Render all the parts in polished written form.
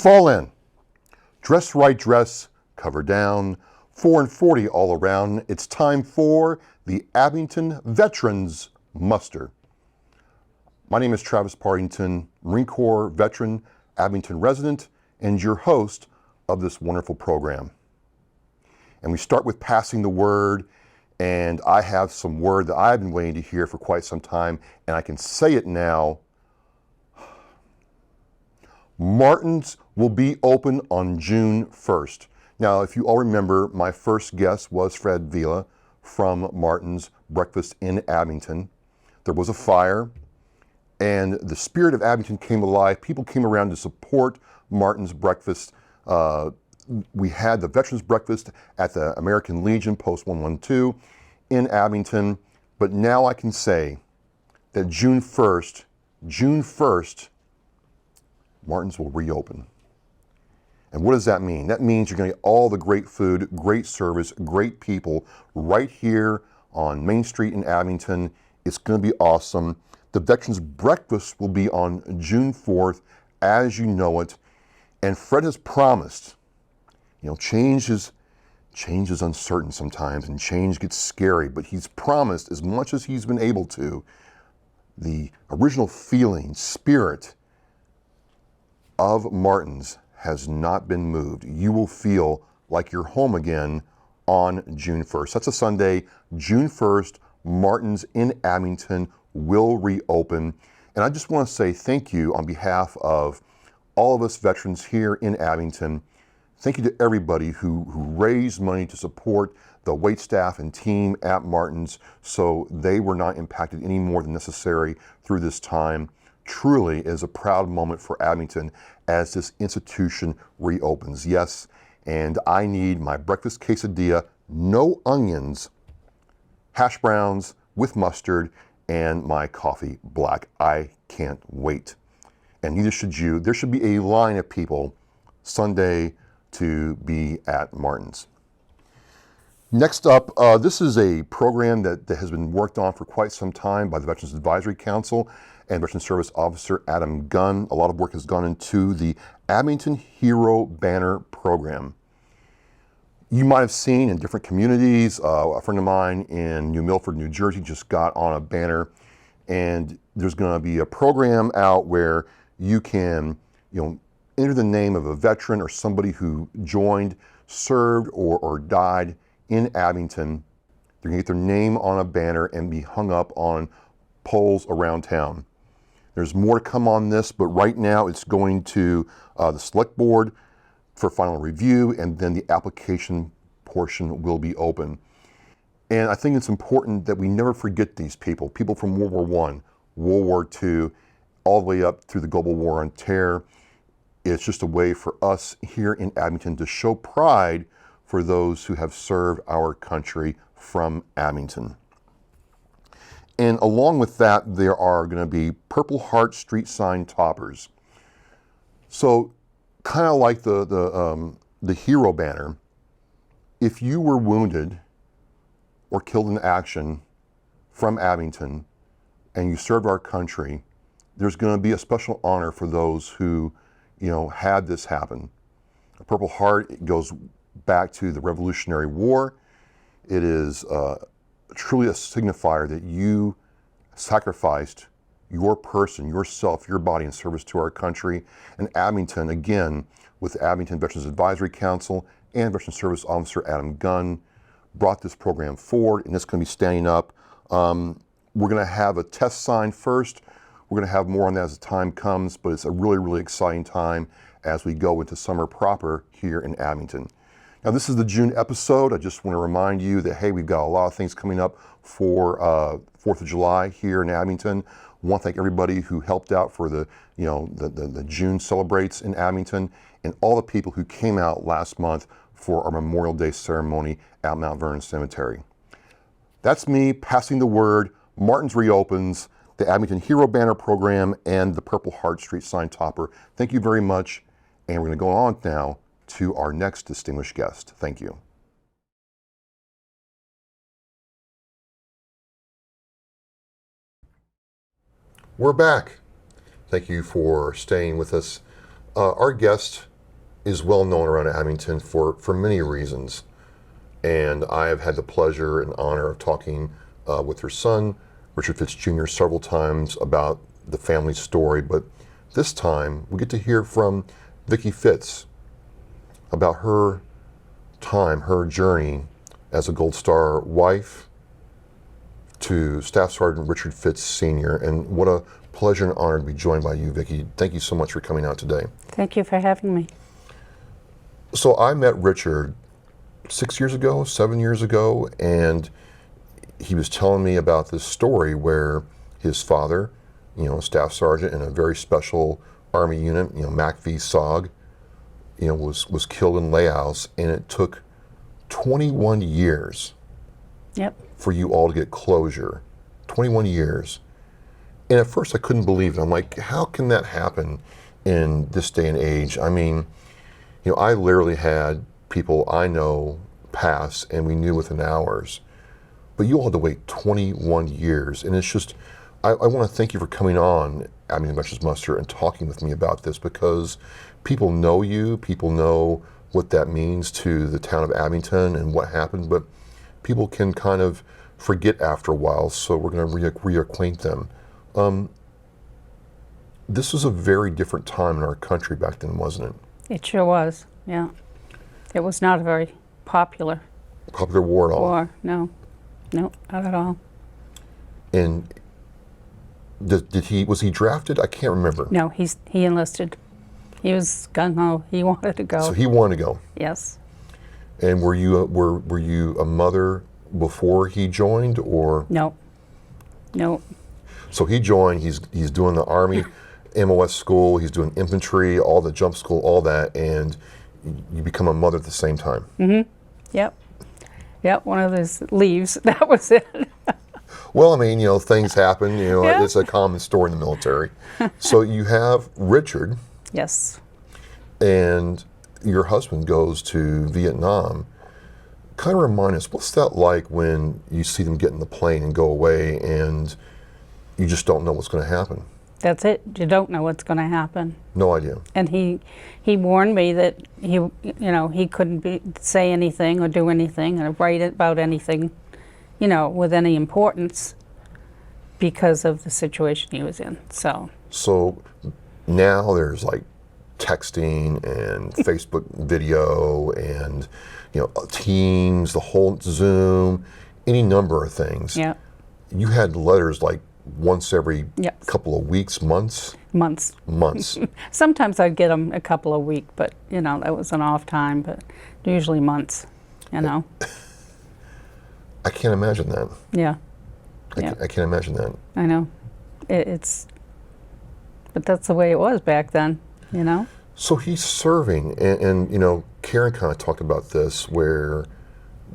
Fall in. Dress right dress, cover down, 4 and 40 all around. It's time for the Abington Veterans Muster. My name is Travis Partington, Marine Corps veteran, Abington resident, and your host of this wonderful program. And we start with passing the word, and I have some word that I've been waiting to hear for quite some time, and I can say it now. Martin's will be open on June 1st. Now, if you all remember, my first guest was Fred Vila from Martin's Breakfast in Abington. There was a fire, and the spirit of Abington came alive. People came around to support Martin's Breakfast. We had the Veterans Breakfast at the American Legion, Post 112 in Abington. But now I can say that June 1st, Martin's will reopen. And what does that mean? That means you're going to get all the great food, great service, great people right here on Main Street in Abington. It's going to be awesome. The Veterans Breakfast will be on June 4th, as you know it. And Fred has promised, change is uncertain sometimes, and change gets scary, but he's promised, as much as he's been able to, the original feeling, spirit of Martin's has not been moved. You will feel like you're home again on June 1st. That's a Sunday, June 1st, Martin's in Abington will reopen. And I just want to say thank you on behalf of all of us veterans here in Abington. Thank you to everybody who raised money to support the waitstaff and team at Martin's so they were not impacted any more than necessary through this time. Truly is a proud moment for Abington as this institution reopens. Yes, and I need my breakfast quesadilla, no onions, hash browns with mustard, and my coffee black. I can't wait. And neither should you. There should be a line of people Sunday to be at Martin's. Next up, this is a program that has been worked on for quite some time by the Veterans Advisory Council and Veteran Service Officer Adam Gunn. A lot of work has gone into the Abington Hero Banner Program. You might have seen in different communities, a friend of mine in New Milford, New Jersey just got on a banner, and there's going to be a program out where you can, enter the name of a veteran or somebody who joined, served, or died in Abington. They're going to get their name on a banner and be hung up on poles around town. There's more to come on this, but right now it's going to the select board for final review, and then the application portion will be open. And I think it's important that we never forget these people from World War I, World War II, all the way up through the global war on terror. It's just a way for us here in Abington to show pride for those who have served our country from Abington. And along with that, there are going to be Purple Heart street sign toppers. So kind of like the hero banner, if you were wounded or killed in action from Abington and you served our country, there's going to be a special honor for those who, had this happen. A Purple Heart goes back to the Revolutionary War. It is truly a signifier that you sacrificed your person, yourself, your body in service to our country. And Abington, again, with the Abington Veterans Advisory Council and Veteran Service Officer Adam Gunn, brought this program forward, and it's going to be standing up. We're going to have a test sign first. We're going to have more on that as the time comes, but it's a really, really exciting time as we go into summer proper here in Abington. Now, this is the June episode. I just want to remind you that, hey, we've got a lot of things coming up for 4th of July here in Abington. I want to thank everybody who helped out for the June celebrates in Abington, and all the people who came out last month for our Memorial Day ceremony at Mount Vernon Cemetery. That's me passing the word. Martin's reopens, the Abington Hero Banner Program, and the Purple Heart street sign topper. Thank you very much, and we're going to go on now to our next distinguished guest. Thank you. We're back. Thank you for staying with us. Our guest is well known around Abington for many reasons. And I have had the pleasure and honor of talking with her son, Richard Fitts Jr., several times about the family story. But this time, we get to hear from Vikki Fitts about her time, her journey as a Gold Star wife to Staff Sergeant Richard Fitts Sr. And what a pleasure and honor to be joined by you, Vikki. Thank you so much for coming out today. Thank you for having me. So I met Richard 6 years ago, 7 years ago, and he was telling me about this story where his father, a staff sergeant in a very special Army unit, MACV SOG, was killed in Laos, and it took 21 years Yep. for you all to get closure. 21 years. And at first I couldn't believe it. I'm like, how can that happen in this day and age? I mean, I literally had people I know pass, and we knew within hours. But you all had to wait 21 years. And it's just, I want to thank you for coming on Abington Veterans Muster and talking with me about this, because people know you, people know what that means to the town of Abington and what happened, but people can kind of forget after a while, so we're going to reacquaint them. This was a very different time in our country back then, wasn't it? It sure was, yeah. It was not a very popular war at all. war, no, not at all. And was he drafted? I can't remember. No, he enlisted. He was gung-ho, he wanted to go. So he wanted to go. Yes. And were you a mother before he joined, or? No. So he joined, he's doing the Army MOS school, he's doing infantry, all the jump school, all that, and you become a mother at the same time. Mm-hmm. Yep, one of those leaves, that was it. Well, I mean, things happen, Yeah. It's a common story in the military. So you have Richard. Yes. And your husband goes to Vietnam. Kind of remind us, what's that like when you see them get in the plane and go away and you just don't know what's going to happen? That's it. You don't know what's going to happen. No idea. And he warned me that he couldn't say anything or do anything or write about anything, with any importance because of the situation he was in. So now there's like texting and Facebook video and Teams, the whole Zoom, any number of things. Yeah. You had letters like once every Yes. couple of weeks, months. Months. Sometimes I'd get them a couple of weeks, but that was an off time. But usually months. I can't imagine that. Yeah. I can't imagine that. I know. But that's the way it was back then. So he's serving, and Karen kind of talked about this, where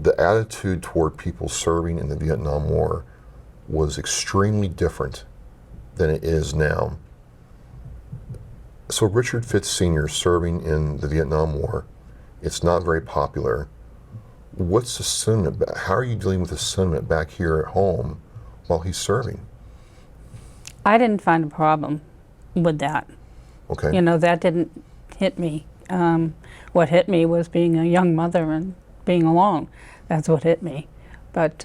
the attitude toward people serving in the Vietnam War was extremely different than it is now. So Richard Fitts Sr. serving in the Vietnam War, it's not very popular. What's the sentiment? How are you dealing with the sentiment back here at home while he's serving? I didn't find a problem with that. Okay. That didn't hit me. What hit me was being a young mother and being alone. That's what hit me. But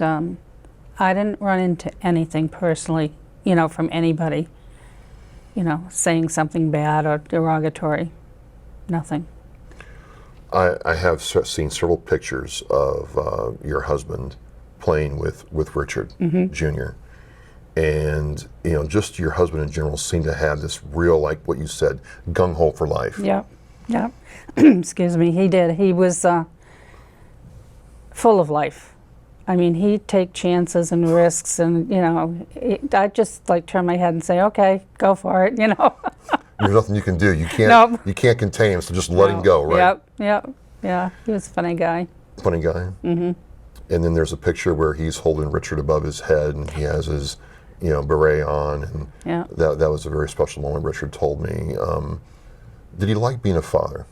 I didn't run into anything personally, from anybody, saying something bad or derogatory. Nothing. I have seen several pictures of your husband playing with Richard Jr. And, just your husband in general seemed to have this real, like what you said, gung-ho for life. Yeah. Excuse me, he did. He was full of life. I mean, he'd take chances and risks, and, I'd just turn my head and say, okay, go for it, There's nothing you can do. You can't. Nope. You can't contain him, so just let him go, right? Yep. Yeah, he was a funny guy. Funny guy. Mm-hmm. And then there's a picture where he's holding Richard above his head, and he has his, beret on, and that was a very special moment. Richard told me. Did he like being a father?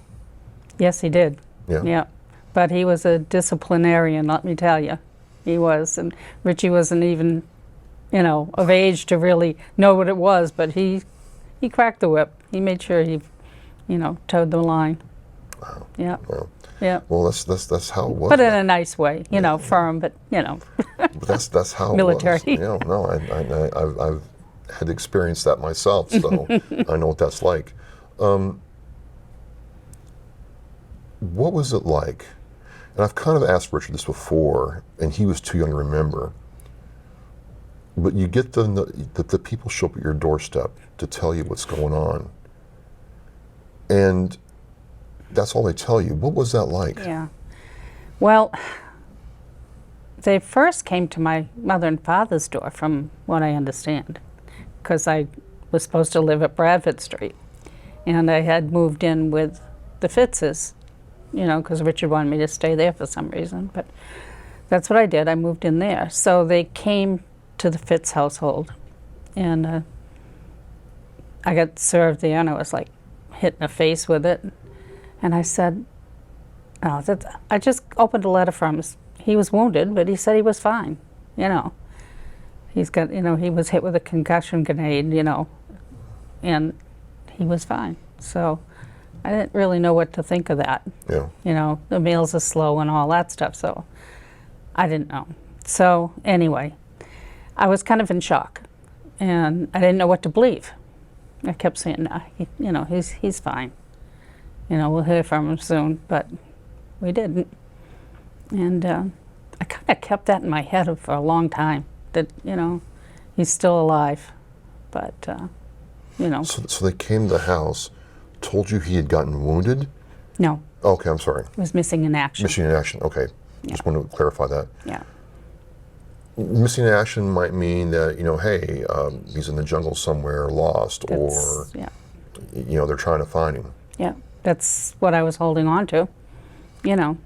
Yes, he did. Yeah. But he was a disciplinarian, let me tell you. He was, and Richie wasn't even, of age to really know what it was. But he cracked the whip. He made sure he, towed the line. Yeah. Wow. Yeah. Well, that's how it was. But in a nice way, firm, but But that's how military. it was. No, I've had experienced that myself, so I know what that's like. What was it like? And I've kind of asked Richard this before, and he was too young to remember. But you get the people show up at your doorstep to tell you what's going on, and that's all they tell you. What was that like? Yeah. Well, they first came to my mother and father's door, from what I understand, because I was supposed to live at Bradford Street, and I had moved in with the Fittses, because Richard wanted me to stay there for some reason. But that's what I did. I moved in there. So they came to the Fitts household, and I got served there, and I was like hit in the face with it. And I said, "Oh, I just opened a letter from him. He was wounded, but he said he was fine. He's got, he was hit with a concussion grenade, and he was fine." So I didn't really know what to think of that. Yeah. The meals are slow and all that stuff, so I didn't know. So anyway, I was kind of in shock, and I didn't know what to believe. I kept saying, he's fine. We'll hear from him soon, but we didn't. And I kind of kept that in my head for a long time, that, he's still alive. But, So they came to the house, told you he had gotten wounded? No. Okay, I'm sorry. He was missing in action. Missing in action, okay. Yeah. Just wanted to clarify that. Yeah. Missing in action might mean that, hey, he's in the jungle somewhere, lost, or, they're trying to find him. Yeah, that's what I was holding on to, And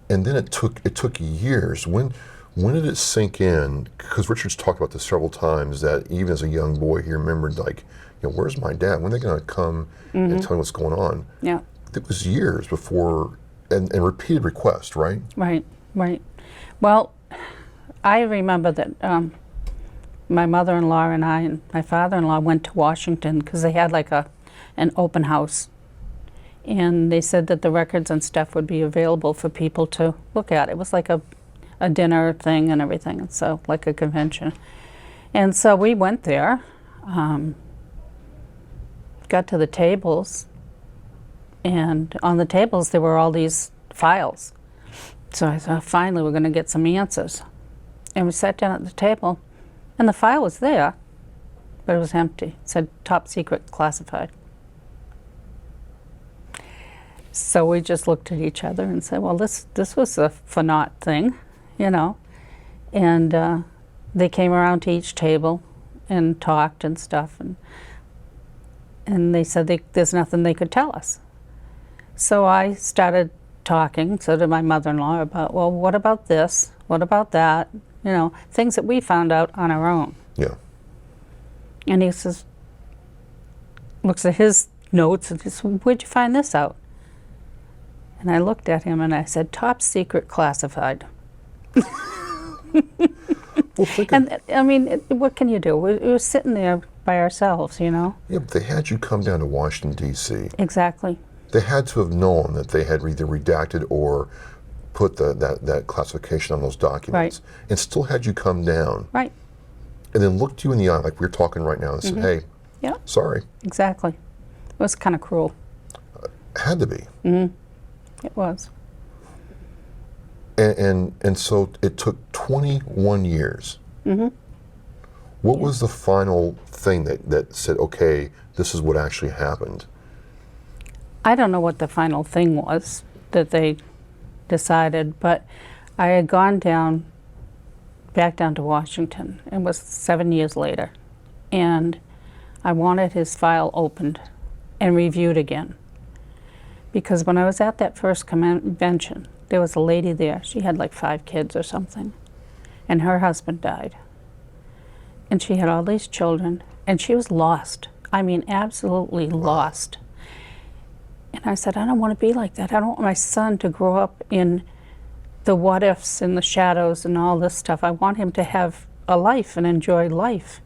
then it took years. When did it sink in? Because Richard's talked about this several times, that even as a young boy, he remembered, like, where's my dad? When are they going to come and tell me what's going on? Yeah. It was years before, and repeated requests, right? Right. Well, I remember that my mother-in-law and I and my father-in-law went to Washington because they had like an open house. And they said that the records and stuff would be available for people to look at. It was like a dinner thing and everything, so like a convention. And so we went there, got to the tables, and on the tables there were all these files. So I thought, finally we're going to get some answers. And we sat down at the table, and the file was there, but it was empty. It said top secret classified. So we just looked at each other and said, well, this was a for naught thing, And they came around to each table and talked and stuff, and they said there's nothing they could tell us. So I started talking, so did my mother-in-law, about, well, what about this? What about that? Things that we found out on our own. Yeah. And he says, looks at his notes and says, where'd you find this out? And I looked at him and I said, top secret classified. And I mean, what can you do? We were sitting there by ourselves, Yeah, but they had you come down to Washington, D.C. Exactly. They had to have known that they had either redacted or put that classification on those documents, right, and still had you come down. Right. And then looked you in the eye, like we're talking right now, and said, hey, yeah, sorry. Exactly. It was kind of cruel. Had to be. Mm-hmm. It was. And so it took 21 years. Mm-hmm. What was the final thing that said, okay, this is what actually happened? I don't know what the final thing was that they decided, but I had gone back down to Washington. It was 7 years later. And I wanted his file opened and reviewed again. Because when I was at that first convention, there was a lady there. She had like 5 kids or something. And her husband died. And she had all these children. And she was lost. I mean, absolutely lost. And I said, I don't want to be like that. I don't want my son to grow up in the what ifs and the shadows and all this stuff. I want him to have a life and enjoy life.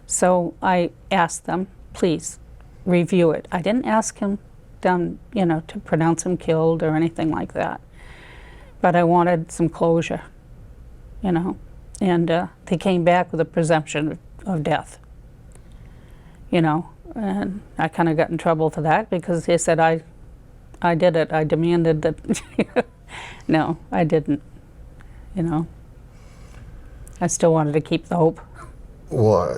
So I asked them, please review it. I didn't ask him down, you know, to pronounce him killed or anything like that. But I wanted some closure, you know, and they came back with a presumption of death, you know, and I kind of got in trouble for that because they said I did it. I demanded that. No, I didn't, you know. I still wanted to keep the hope. Well,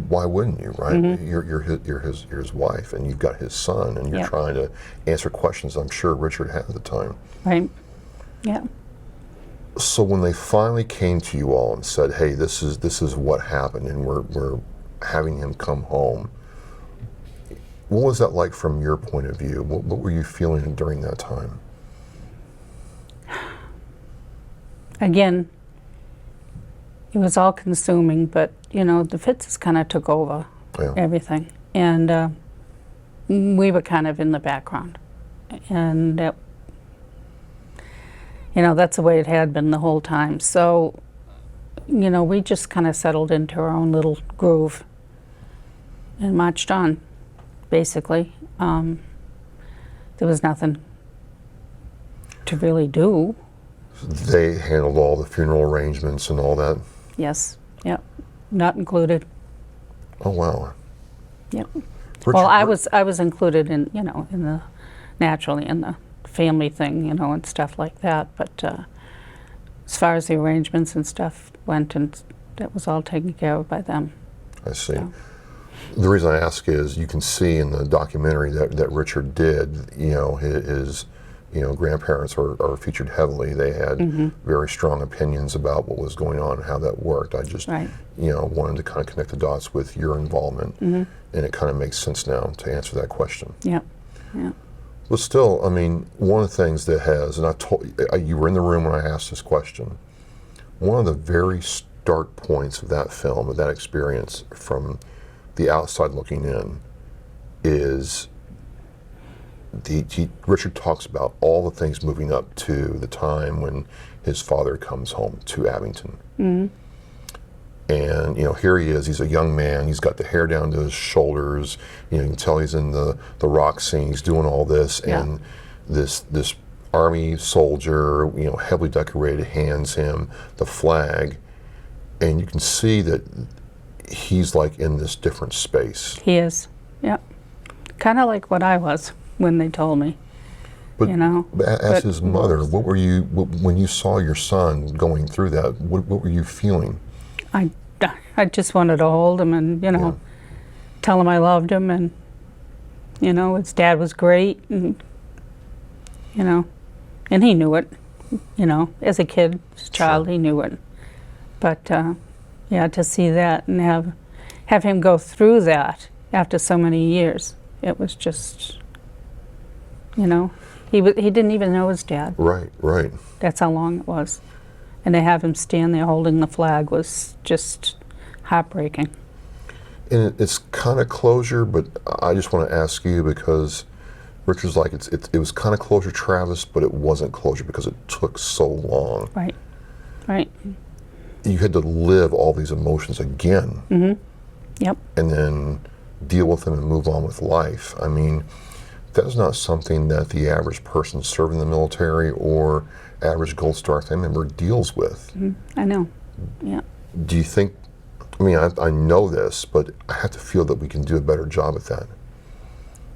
why wouldn't you, right? Mm-hmm. You're his wife, and you've got his son, and you're Yep. trying to answer questions I'm sure Richard had at the time. Right. Yeah. So when they finally came to you all and said, "Hey, this is what happened, and we're having him come home," what was that like from your point of view? What were you feeling during that time? Again, it was all consuming, but you know, the Fittses kind of took over Yeah. everything, and we were kind of in the background, and you know, that's the way it had been the whole time. So, you know, we just kind of settled into our own little groove and marched on, basically. There was nothing to really do. They handled all the funeral arrangements and all that. Yes. Yep. Not included. Oh wow. Yep. Richard, Well, I was included in, you know, in the, naturally in the family thing, you know, and stuff like that. But as far as the arrangements and stuff went, and that was all taken care of by them. I see. So. The reason I ask is you can see in the documentary that Richard did, you know, his grandparents are featured heavily. They had very strong opinions about what was going on and how that worked. I just, Right. you know, wanted to kind of connect the dots with your involvement, and it kind of makes sense now to answer that question. Yep. Yeah. But still, I mean, one of the things that has, and I told you were in the room when I asked this question, one of the very stark points of that film, of that experience from the outside looking in, is Richard talks about all the things moving up to the time when his father comes home to Abington. And, you know, here he is, he's a young man, he's got the hair down to his shoulders, you know, you can tell he's in the rock scene, he's doing all this, Yeah. and this army soldier, you know, heavily decorated, hands him the flag, and you can see that he's like in this different space. He is. Yep. Kind of like what I was when they told me. But you know, as his mother, what were you, when you saw your son going through that, what were you feeling? I just wanted to hold him and, you know, Yeah. tell him I loved him, and, you know, his dad was great, and, you know, and he knew it, you know, as a kid, as a child, Sure. he knew it. But, yeah, to see that and have him go through that after so many years, it was just, you know, he didn't even know his dad. Right, right. That's how long it was. And to have him stand there holding the flag was just heartbreaking. And it's kind of closure, but I just want to ask you, because Richard's like, it was kind of closure, Travis, but it wasn't closure because it took so long. Right, right. You had to live all these emotions again. Yep. And then deal with them and move on with life. I mean, that's not something that the average person serving in the military or average Gold Star family member deals with. I know. Yeah. Do you think, I mean, I know this, but I have to feel that we can do a better job at that.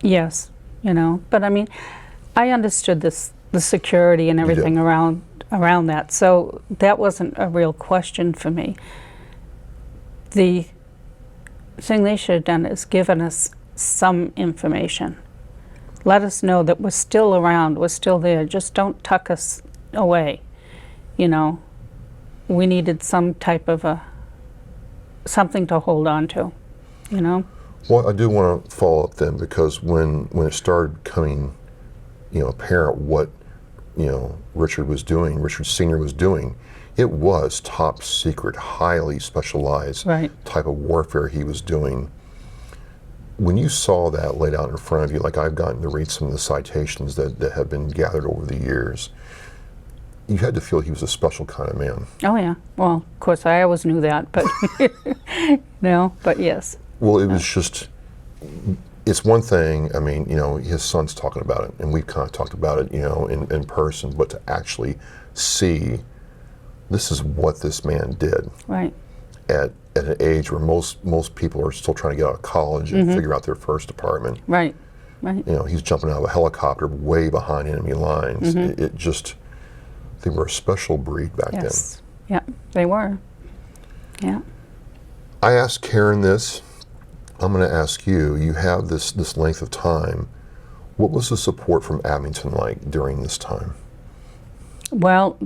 Yes, you know, but I mean, I understood the security and everything around that, so that wasn't a real question for me. The thing they should have done is given us some information. Let us know that we're still around, we're still there, just don't tuck us away, you know. We needed some type of something to hold on to, you know. Well, I do want to follow up then, because when it started coming, you know, apparent what, you know, Richard Sr. was doing, it was top secret, highly specialized type of warfare he was doing. When you saw that laid out in front of you, like I've gotten to read some of the citations that have been gathered over the years, you had to feel he was a special kind of man. Oh yeah. Well, of course, I always knew that, but no, but yes. Well, it was just, it's one thing, I mean, his son's talking about it, and we've kind of talked about it, in person, but to actually see this is what this man did Right. at an age where most people are still trying to get out of college and figure out their first apartment. Right. Right. He's jumping out of a helicopter way behind enemy lines. It just, they were a special breed back Yes. Yeah, they were. Yeah. then. I asked Karen this. I'm going to ask you. You have this length of time. What was the support from Abington like during this time? Well,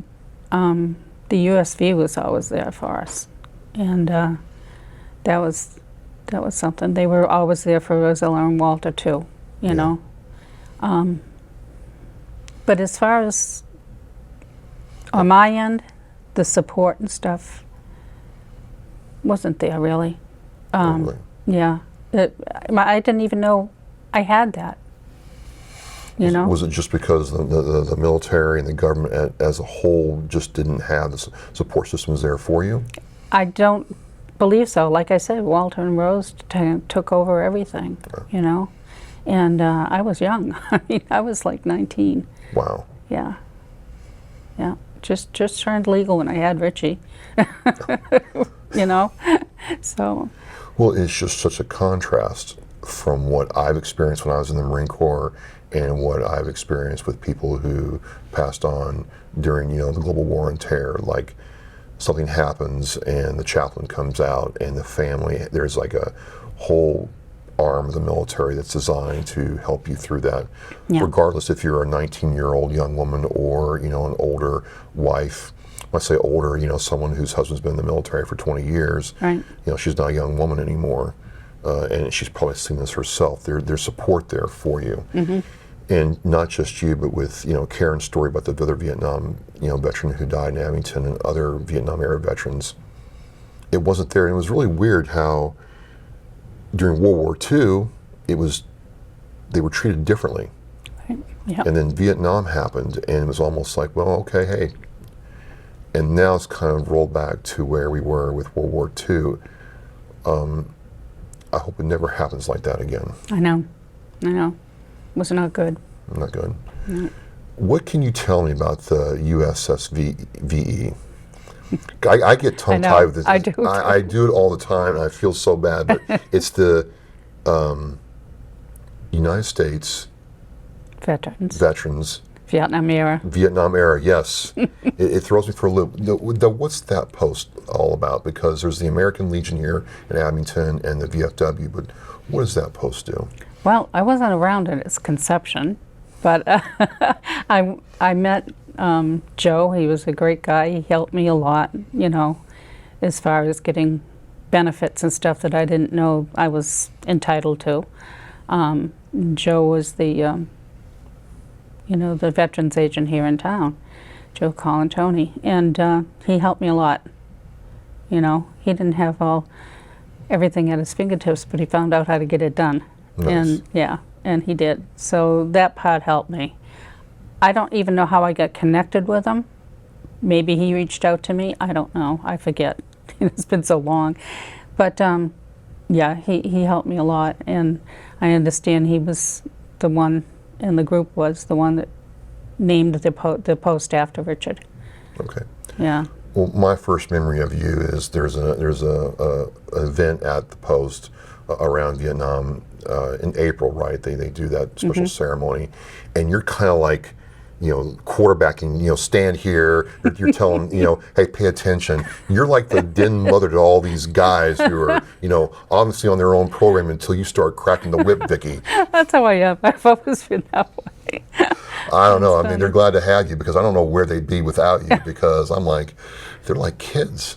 the USV was always there for us, and that was something. They were always there for Rosella and Walter too, you know. But as far as on my end, the support and stuff wasn't there really. Really? Yeah, I didn't even know I had that. You know? Was it just because the military and the government as a whole just didn't have the support systems there for you? I don't believe so. Like I said, Walter and Rose took over everything, you know? And I was young. I mean, I was like 19. Wow. Yeah. Yeah. Just turned legal when I had Richie. You know? So. Well, it's just such a contrast from what I've experienced when I was in the Marine Corps and what I've experienced with people who passed on during, the Global War on Terror. Like, something happens and the chaplain comes out and the family, there's like a whole arm of the military that's designed to help you through that. Yeah. Regardless if you're a 19-year-old young woman or, an older wife. When I say older, someone whose husband's been in the military for 20 years. Right. She's not a young woman anymore. And she's probably seen this herself. There's support there for you. And not just you, but with, Karen's story about the other Vietnam, veteran who died in Abington and other Vietnam era veterans. It wasn't there. And it was really weird how during World War II, they were treated differently. Right. Yeah. And then Vietnam happened and it was almost like, well, okay, hey. And now it's kind of rolled back to where we were with World War II. I hope it never happens like that again. I know. Was not good. Not good. No. What can you tell me about the USS VE? I get tongue-tied with this. I do. I do it all the time, and I feel so bad. But it's the United States veterans. Vietnam era. Yes. It throws me for a loop. What's that post all about? Because there's the American Legion here in Abington and the VFW, but what does that post do? Well, I wasn't around at its conception, but I met Joe. He was a great guy. He helped me a lot, as far as getting benefits and stuff that I didn't know I was entitled to. Joe was the the veterans agent here in town, Joe Colantoni, and he helped me a lot. He didn't have everything at his fingertips, but he found out how to get it done. Nice. And he did. So that part helped me. I don't even know how I got connected with him. Maybe he reached out to me. I don't know. I forget. It's been so long. But he helped me a lot, and I understand he was the one, and the group was the one that named the post after Richard. Okay. Yeah. Well, my first memory of you is there's a event at the post around Vietnam in April, right? They do that special ceremony, and you're kind of like, quarterbacking, stand here. You're telling, hey, pay attention. You're like the den mother to all these guys who are, obviously on their own program until you start cracking the whip, Vikki. That's how I am. I've always been that way. I don't know. I mean, they're glad to have you because I don't know where they'd be without you because I'm like, they're like kids.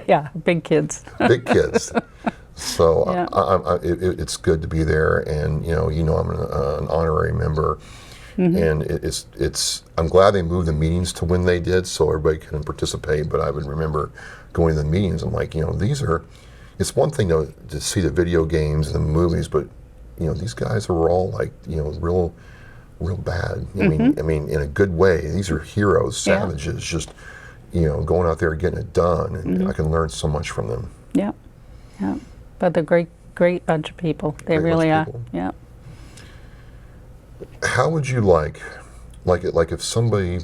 Yeah, big kids. Big kids. So Yeah. it's good to be there, and I'm an honorary member, and it's. I'm glad they moved the meetings to when they did, so everybody can participate. But I would remember going to the meetings. I'm like, these are. It's one thing to see the video games and the movies, but these guys are all like real bad. I mean, in a good way. These are heroes, savages, just going out there getting it done, and I can learn so much from them. Yeah, yeah. But they're great great bunch of people. They Great bunch really of are. people. Yeah. How would you like if somebody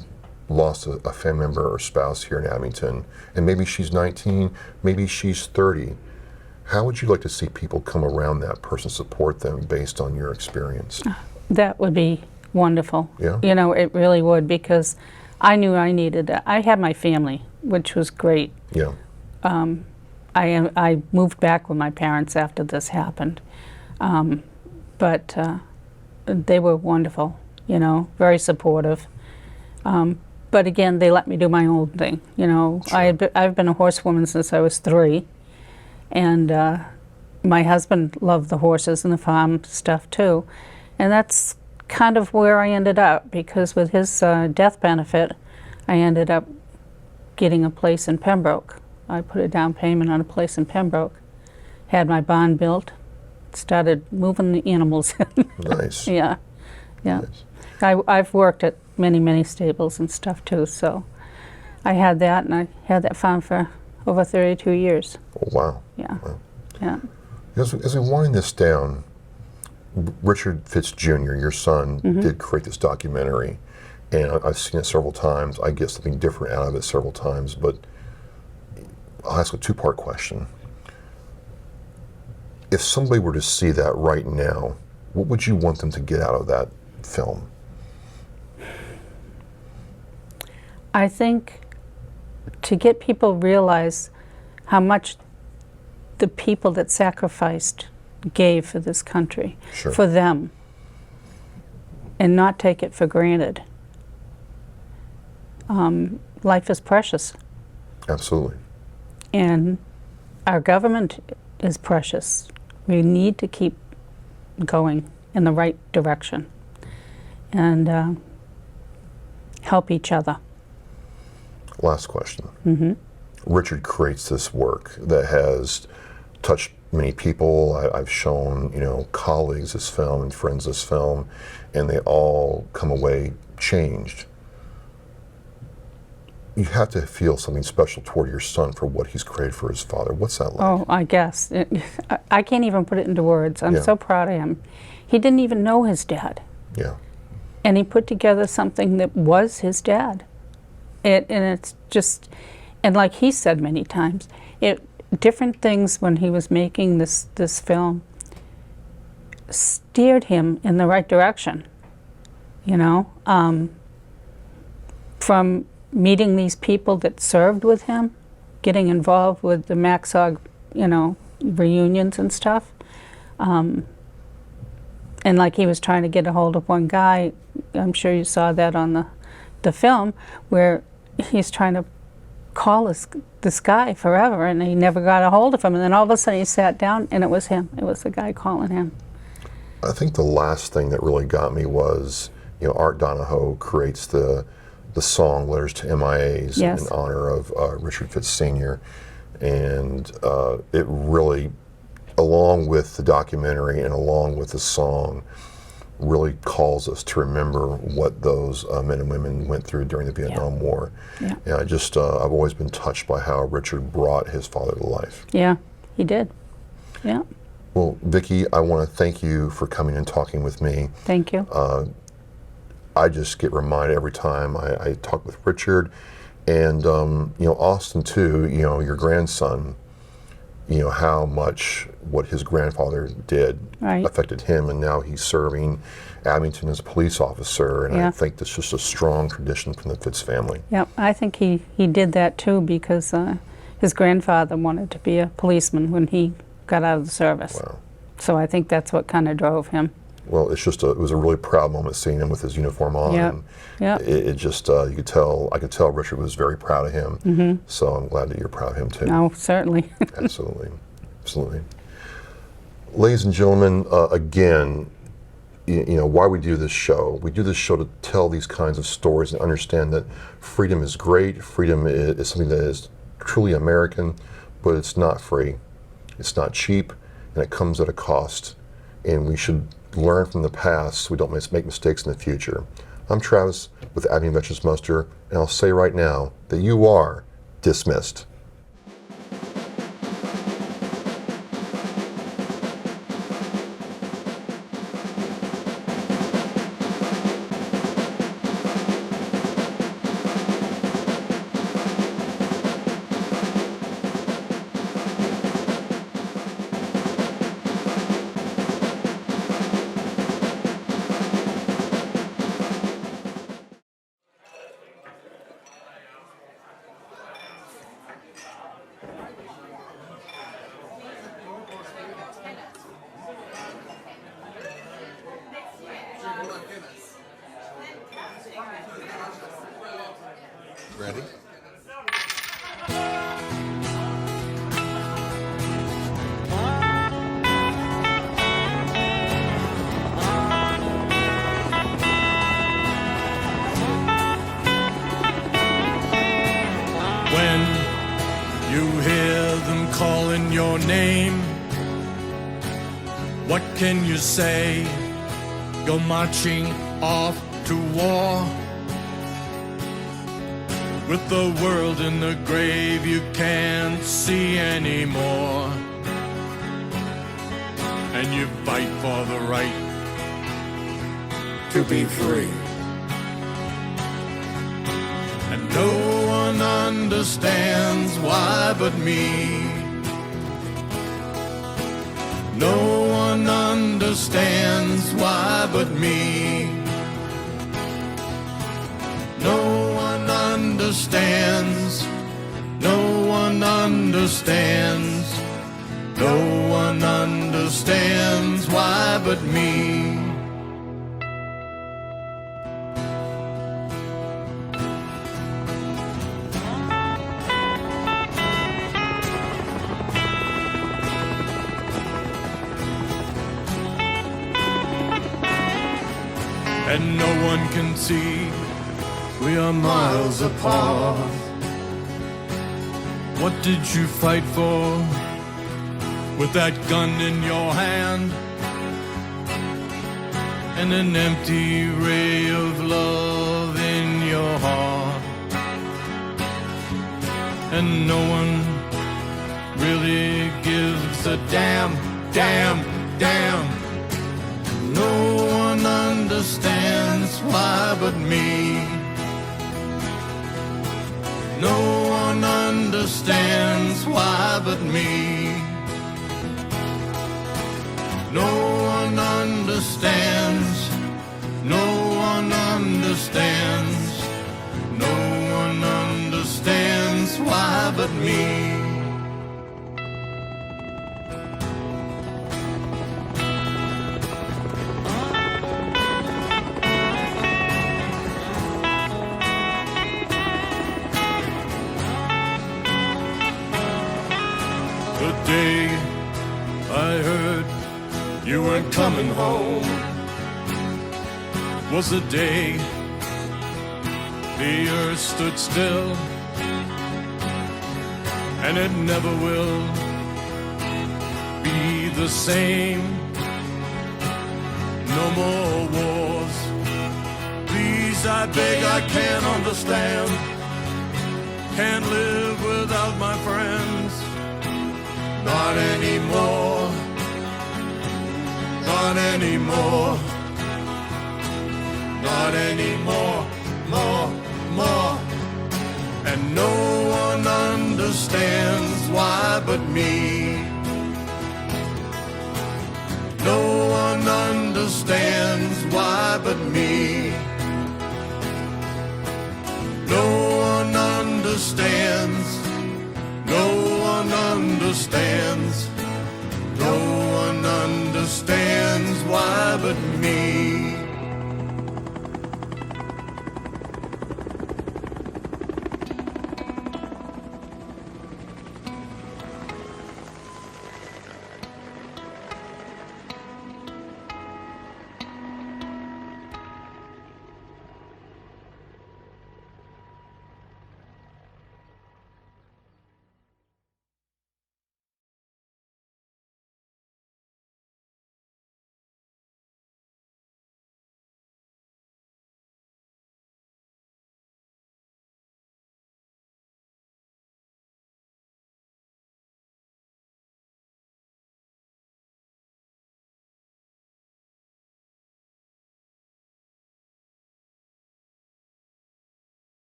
lost a family member or spouse here in Abington, and maybe she's 19, maybe she's 30, how would you like to see people come around that person, support them based on your experience? That would be wonderful. Yeah. You know, it really would, because I knew I needed it. I had my family, which was great. Yeah. I moved back with my parents after this happened, but they were wonderful, you know, very supportive. But again, they let me do my own thing, you know. Sure. I've been a horsewoman since I was 3, and my husband loved the horses and the farm stuff too, and that's kind of where I ended up, because with his death benefit, I ended up getting a place in Pembroke. I put a down payment on a place in Pembroke, had my barn built, started moving the animals in. Nice. Yeah, yeah. Nice. I've worked at many stables and stuff too, so I had that, and I had that farm for over 32 years. Oh, wow. Yeah, Wow. yeah. As we wind this down, Richard Fitts Jr., your son, did create this documentary, and I've seen it several times. I get something different out of it several times, but I'll ask a two-part question. If somebody were to see that right now, what would you want them to get out of that film? I think to get people realize how much the people that sacrificed gave for this country, Sure. for them, and not take it for granted. Life is precious, Absolutely. and our government is precious. We need to keep going in the right direction and help each other. Last question. Richard creates this work that has touched many people. I've shown, colleagues this film and friends this film, and they all come away changed. You have to feel something special toward your son for what he's created for his father. What's that like? Oh, I guess. I can't even put it into words. I'm Yeah. so proud of him. He didn't even know his dad. Yeah. And he put together something that was his dad. And it's just, and like he said many times, different things when he was making this film steered him in the right direction, from meeting these people that served with him, getting involved with the MaxOG, reunions and stuff. And like he was trying to get a hold of one guy, I'm sure you saw that on the film, where he's trying to call this guy forever, and he never got a hold of him. And then all of a sudden he sat down, and it was him. It was the guy calling him. I think the last thing that really got me was, Art Donahoe creates the song Letters to MIAs Yes. in honor of Richard Fitts Sr. And it really, along with the documentary and along with the song, really calls us to remember what those men and women went through during the Vietnam War. Yeah. And I've always been touched by how Richard brought his father to life. Yeah, he did. Yeah. Well, Vikki, I want to thank you for coming and talking with me. Thank you. I just get reminded every time I talk with Richard, and Austin too. Your grandson. How much what his grandfather did Right. affected him, and now he's serving Abington as a police officer. And Yeah. I think that's just a strong tradition from the Fitts family. Yeah, I think he did that too, because his grandfather wanted to be a policeman when he got out of the service. Wow. So I think that's what kind of drove him. Well, it was a really proud moment seeing him with his uniform on. Yeah. And Yeah. It just I could tell Richard was very proud of him. So I'm glad that you're proud of him too. No, certainly. Absolutely, absolutely. Ladies and gentlemen, again, why we do this show. We do this show to tell these kinds of stories and understand that freedom is great. Freedom is something that is truly American, but it's not free. It's not cheap, and it comes at a cost. And we should learn from the past so we don't make mistakes in the future. I'm Travis with Abington Veterans Muster, and I'll say right now that you are dismissed. Ready? When you hear them calling your name, what can you say? You're marching off to war. With the world in the grave you can't see anymore. And you fight for the right to be free. And no one understands why but me. No one understands why but me. No one understands. No one understands. No one understands why but me. And no one can see we are miles apart. What did you fight for with that gun in your hand and an empty ray of love in your heart? And no one really gives a damn, damn, damn. No one understands why but me. No one understands why but me. No one understands. No one understands. No one understands why but me. The day I heard you weren't coming home was the day the earth stood still, and it never will be the same. No more wars. Please, I beg, I can't understand. Can't live without my friends. Not anymore. Not anymore. Not anymore. More, more. And no one understands why but me. No one understands why but me. No one understands. No one understands. No one understands why but me.